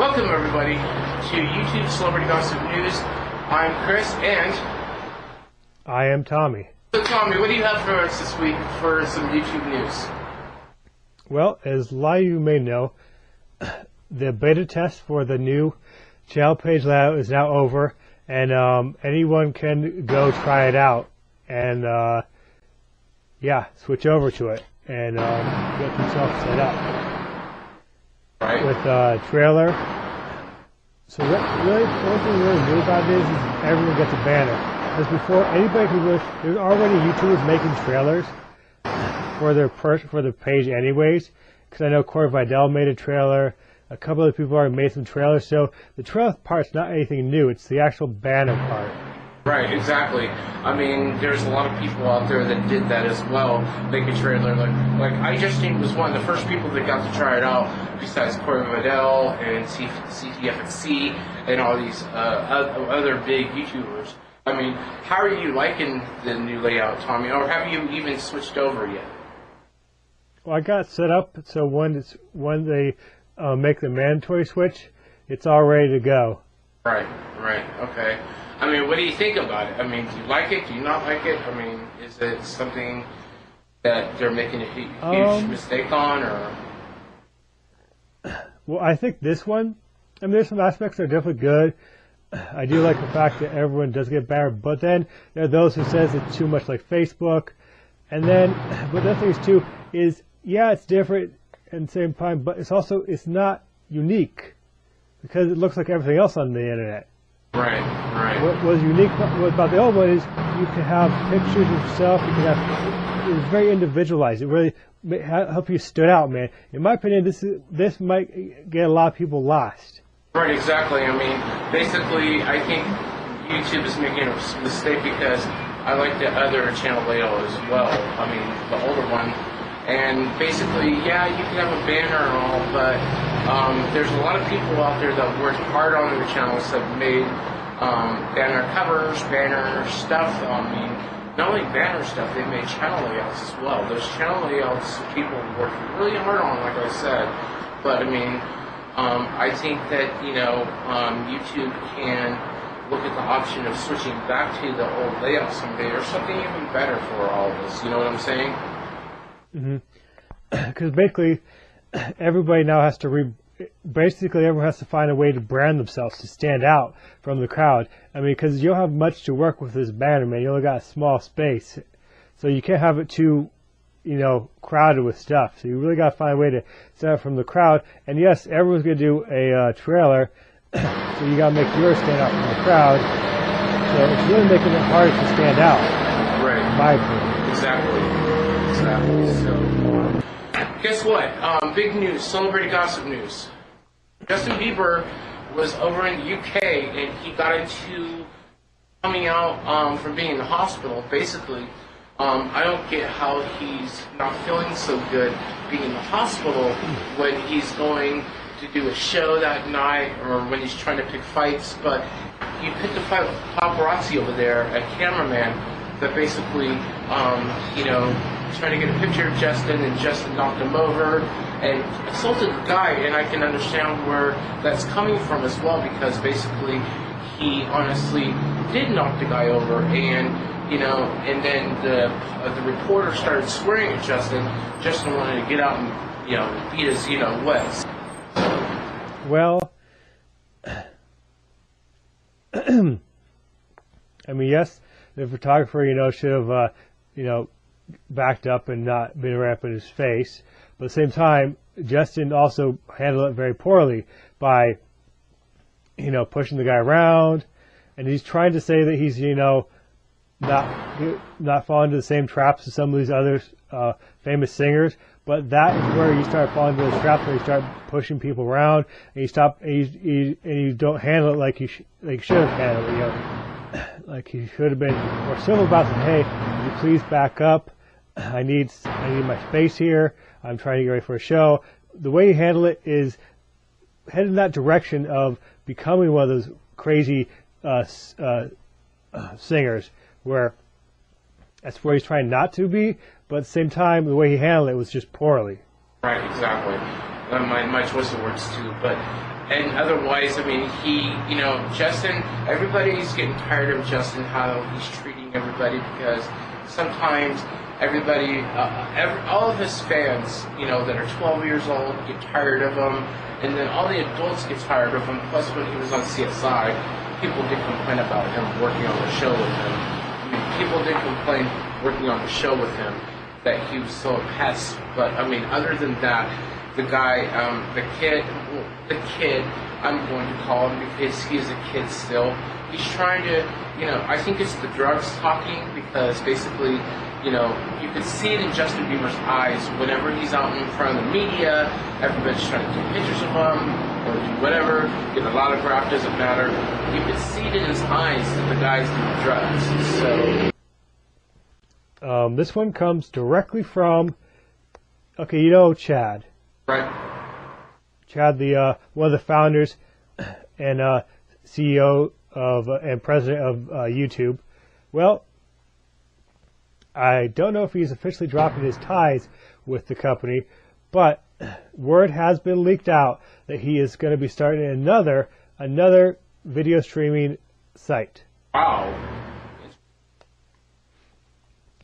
Welcome everybody to YouTube Celebrity Gossip News. I'm Chris and I am Tommy. So Tommy, what do you have for us this week for some YouTube news? Well, as a lot of you may know, the beta test for the new channel page layout is now over, and anyone can go try it out and yeah, switch over to it and get themselves set up. Right. With a trailer. So really, the only thing really new about this is everyone gets a banner. Because before, anybody who was, there's already YouTubers making trailers for their page anyways. Because I know Corey Vidal made a trailer. A couple of people already made some trailers. So the trailer part's not anything new. It's the actual banner part. Right, exactly. I mean, there's a lot of people out there that did that as well. Make a trailer like I Justine was one of the first people that got to try it out, besides Corey Vidal and CTFXC and all these other big YouTubers. I mean, how are you liking the new layout, Tommy? Or have you even switched over yet? Well, I got it set up so when they make the mandatory switch, it's all ready to go. Right, okay. I mean, what do you think about it? I mean, do you like it? Do you not like it? I mean, is it something that they're making a huge mistake on, or? Well, I think this one, I mean, there's some aspects that are definitely good. I do like the fact that everyone does get banned, but then there are those who says it's too much like Facebook. And then, but the other thing is too, is, yeah, it's different at the same time, but it's not unique because it looks like everything else on the internet. Right. What was unique about the old one is you can have pictures of yourself. You can have, it was very individualized. It really helped you stood out, man. In my opinion, this might get a lot of people lost. Right, exactly. I mean, basically, I think YouTube is making a mistake because I like the other channel layout as well. I mean, the older one. And basically, yeah, you can have a banner and all, but there's a lot of people out there that worked hard on their channels that made banner covers, banner stuff. I mean, not only banner stuff, they made channel layouts as well. Those channel layouts people worked really hard on, like I said. But I mean, I think that, YouTube can look at the option of switching back to the old layout someday, or something even better for all of us. You know what I'm saying? Because basically, everybody now has to everyone has to find a way to brand themselves to stand out from the crowd. I mean, because you don't have much to work with this banner, man. You only got a small space, so you can't have it too, crowded with stuff. So you really got to find a way to stand out from the crowd. And yes, everyone's going to do a trailer, so you got to make yours stand out from the crowd. So it's really making it harder to stand out. Right. In my opinion. Exactly. So, guess what? Big news, celebrity gossip news. Justin Bieber was over in the UK and he got into coming out from being in the hospital. Basically, I don't get how he's not feeling so good being in the hospital when he's going to do a show that night or when he's trying to pick fights. But he picked a fight with paparazzi over there, a cameraman that basically, trying to get a picture of Justin, and Justin knocked him over and assaulted the guy. And I can understand where that's coming from as well, because basically he honestly did knock the guy over, and and then the reporter started swearing at Justin. Justin wanted to get out and beat his what. Well, I mean, yes, the photographer should have backed up and not been right up in his face. But at the same time, Justin also handled it very poorly by, pushing the guy around. And he's trying to say that he's, not falling into the same traps as some of these other famous singers. But that is where you start falling into the traps, where you start pushing people around, and you don't handle it like you should have handled it. Like he should have been more civil about it. Hey, would you please back up? I need my space here. I'm trying to get ready for a show. The way you handle it is head in that direction of becoming one of those crazy singers, where that's where he's trying not to be, but at the same time, the way he handled it was just poorly. Right, exactly. my choice of words too. But and otherwise, I mean, Justin. Everybody's getting tired of Justin, how he's treating everybody, because sometimes everybody, all of his fans, that are 12 years old, get tired of him, and then all the adults get tired of him. Plus, when he was on CSI, people did complain about him working on the show with him. I mean, people did complain working on the show with him that he was so a pest. But I mean, other than that, the guy, the kid, I'm going to call him because he's a kid still. He's trying to, I think it's the drugs talking, because basically, you can see it in Justin Bieber's eyes whenever he's out in front of the media. Everybody's trying to take pictures of him or do whatever, get an autograph, doesn't matter. You can see it in his eyes that the guy's doing drugs. So this one comes directly from, Chad. Right. Chad, the one of the founders and CEO of and president of YouTube. Well, I don't know if he's officially dropping his ties with the company, but word has been leaked out that he is going to be starting another video streaming site. Wow.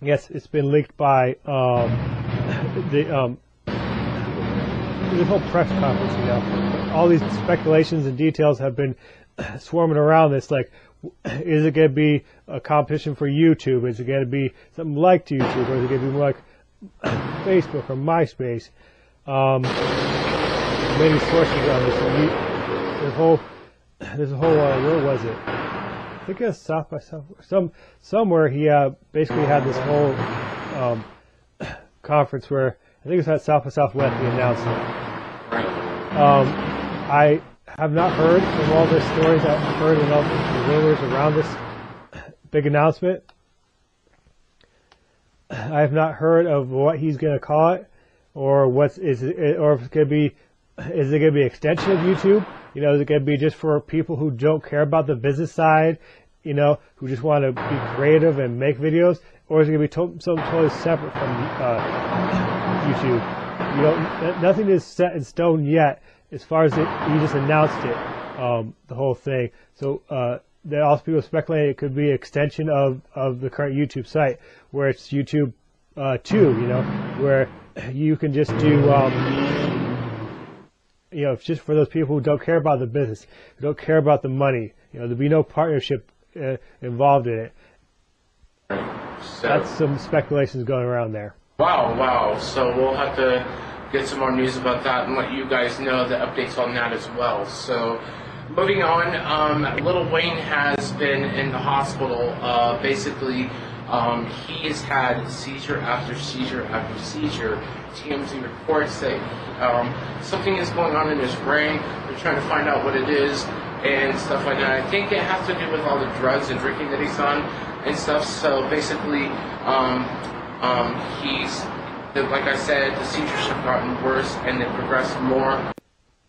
Yes, it's been leaked by this whole press conference. All these speculations and details have been swarming around this. Like, is it going to be a competition for YouTube? Is it going to be something like YouTube, or is it going to be more like Facebook or MySpace? Many sources on this. There's a whole. Where was it? I think it was South by South. Somewhere he basically had this whole conference where I think it was at South by Southwest. He announced it. I have not heard from all the stories I've heard and all the rumors around this big announcement. I have not heard of what he's going to call it, or or if it's going to be. Is it going to be an extension of YouTube? Is it going to be just for people who don't care about the business side, who just want to be creative and make videos? Or is it going to be something totally separate from YouTube? Nothing is set in stone yet as far as he just announced it, the whole thing. So there are also people speculating it could be an extension of the current YouTube site, where it's YouTube 2, where you can just do... it's just for those people who don't care about the business, who don't care about the money. There'll be no partnership involved in it. So, that's some speculations going around there. Wow. So we'll have to get some more news about that and let you guys know the updates on that as well. So moving on, Lil Wayne has been in the hospital. Basically, he has had seizure after seizure after seizure. TMZ reports that something is going on in his brain. They're trying to find out what it is and stuff like that. I think it has to do with all the drugs and drinking that he's on and stuff. So basically, like I said, the seizures have gotten worse and they progressed more.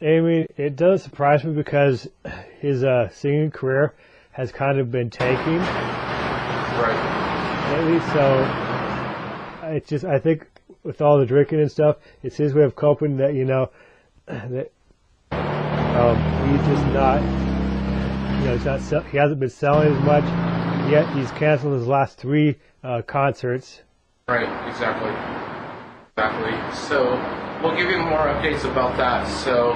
I mean, it does surprise me because his singing career has kind of been tanking. Right. Lately, so it's just, I think with all the drinking and stuff, it's his way of coping that, that he's just not, he hasn't been selling as much, yet he's canceled his last 3 concerts. Right, exactly. So we'll give you more updates about that. So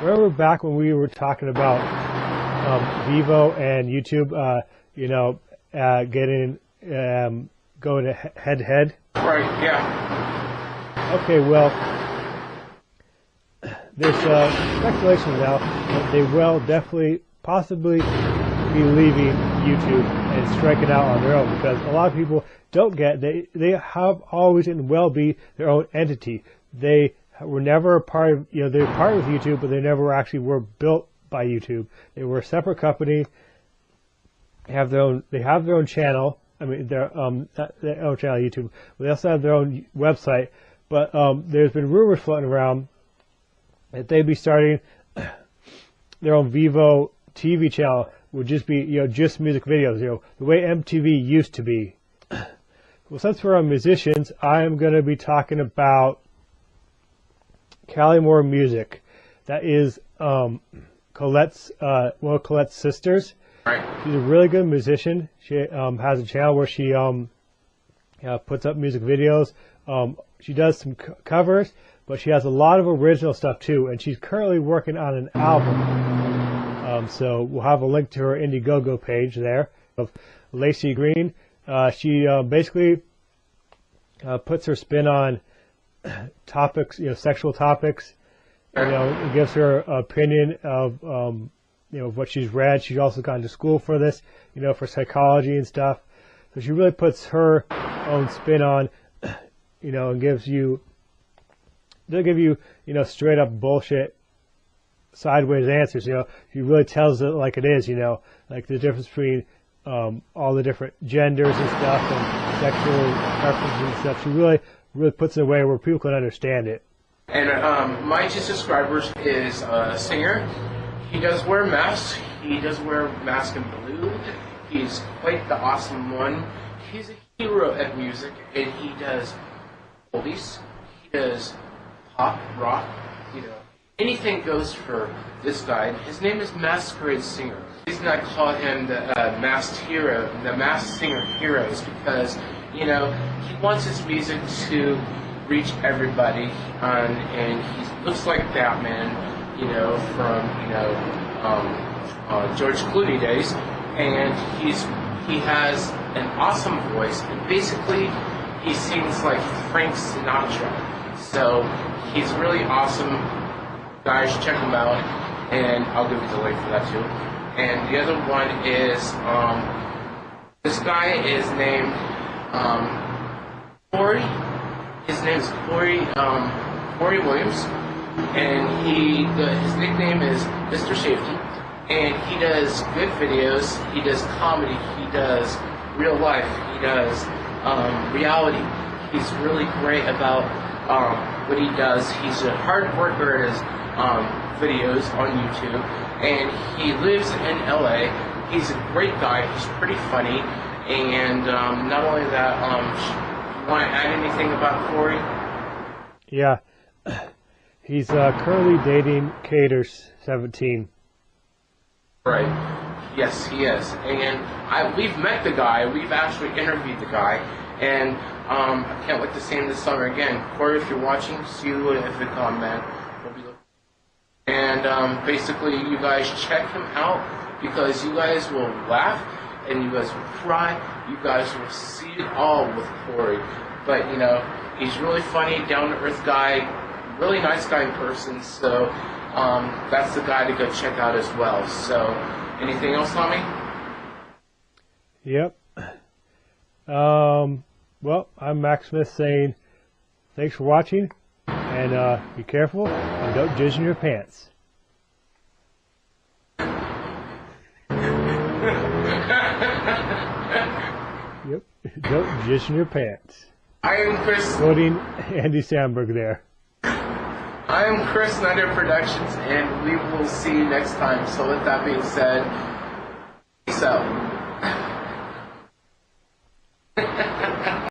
remember back when we were talking about Vivo and YouTube, getting going to head to head? Right, yeah. Okay, well, there's speculation now that they will definitely, possibly be leaving YouTube and striking out on their own, because a lot of people don't get, they have always and will be their own entity. They were never a part of, they're part of YouTube, but they never actually were built by YouTube. They were a separate company. They have their own channel. I mean, their own channel YouTube. But they also have their own website. But there's been rumors floating around that they'd be starting their own Vivo TV channel, would just be just music videos, the way MTV used to be. Well, since we're on musicians, I am going to be talking about Callie Music. That is Colette's one of Colette's sisters. Right. She's a really good musician. She has a channel where she puts up music videos. She does some covers, but she has a lot of original stuff too. And she's currently working on an album. So we'll have a link to her Indiegogo page there of Lacey Green. She basically puts her spin on topics, sexual topics. It gives her opinion of, what she's read. She's also gone to school for this, for psychology and stuff. So she really puts her own spin on, and they'll give you, straight up bullshit, sideways answers. She really tells it like it is, like the difference between all the different genders and stuff and sexual preferences and stuff. She really puts it in a way where people can understand it. And my 2 subscribers is a singer. He does wear masks. He does wear a mask in blue. He's quite the awesome one. He's a hero at music, and he does oldies. He does pop, rock, anything goes for this guy. His name is Masquerade Singer. The reason I call him the masked hero, the masked singer hero, is because, he wants his music to reach everybody, and he looks like Batman, from George Clooney days, and he has an awesome voice, and basically he sings like Frank Sinatra. So he's really awesome. Guys, check him out, and I'll give you the link for that too. And the other one is this guy is named Corey. His name is Corey Williams, and his nickname is Mr. Safety. And he does good videos. He does comedy. He does real life. He does reality. He's really great about what he does. He's a hard worker at his videos on YouTube, and he lives in LA. He's a great guy. He's pretty funny, and not only that. Want to add anything about Corey? Yeah, he's currently dating Caters 17. Right. Yes, he is. And we've met the guy. We've actually interviewed the guy. And I can't wait to see him this summer again. Corey, if you're watching, see you at the con, man. We'll be looking. And basically, you guys check him out because you guys will laugh and you guys will cry. You guys will see it all with Corey. But, he's really funny, down-to-earth guy, really nice guy in person. So that's the guy to go check out as well. So anything else, Tommy? Yep. Well, I'm Max Smith saying thanks for watching, and be careful and don't jizz in your pants. Yep, don't jizz in your pants. I am Chris. Quoting Andy Samberg there. I am Chris Snyder Productions, and we will see you next time. So with that being said, peace out.